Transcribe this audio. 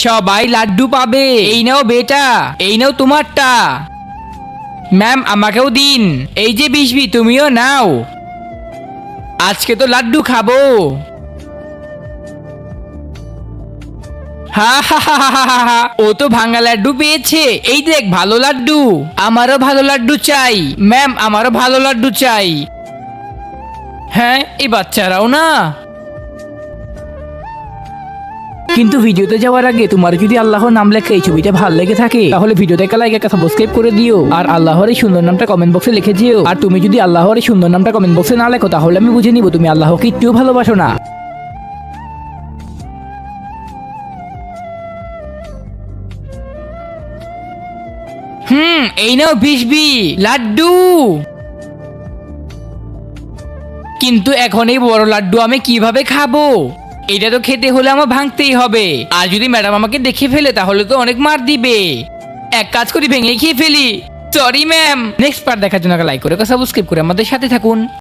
সবাই লাড্ডু পাবে। এই নাও বেটা, এই নাও তোমারটা। ম্যাম আমাকেও দিন। এই যে বিশবি, তুমিও নাও। আজকে তো লাড্ডু খাবো। হা হা হা হা হা হা। ও তো ভাঙা লাড্ডু পেয়েছে। এই দেখ ভালো লাড্ডু। আমারও ভালো লাড্ডু চাই। ম্যাম আমারও ভালো লাড্ডু চাই। হ্যাঁ এই বাচ্চারাও না। কিন্তু ভিডিওতে যাওয়ার আগে তোমার যদি আল্লাহর নাম লেখা এই ছবিটা ভালো লেগে থাকে তাহলে ভিডিওতে একটা লাইক একটা সাবস্ক্রাইব করে দিও। আর আল্লাহর এই সুন্দর নামটা কমেন্ট বক্সে লিখে দিও। আর তুমি যদি আল্লাহর এই সুন্দর নামটা কমেন্ট বক্সে না লেখো তাহলে আমি বুঝে নিব তুমি আল্লাহকে একটুও ভালোবাসো না। এই নাও বিশবি লাড্ডু। কিন্তু এখন এই বড় লাড্ডু আমি কিভাবে খাবো? এটা তো খেতে হলে আমার ভাঙতেই হবে। আর যদি ম্যাডাম আমাকে দেখে ফেলে তাহলে তো অনেক মার দিবে। এক কাজ করি ভেঙে খেয়ে ফেলি। Sorry ma'am. নেক্সট পার্ট দেখার জন্য লাইক করে সাবস্ক্রাইব করে আমাদের সাথে থাকুন।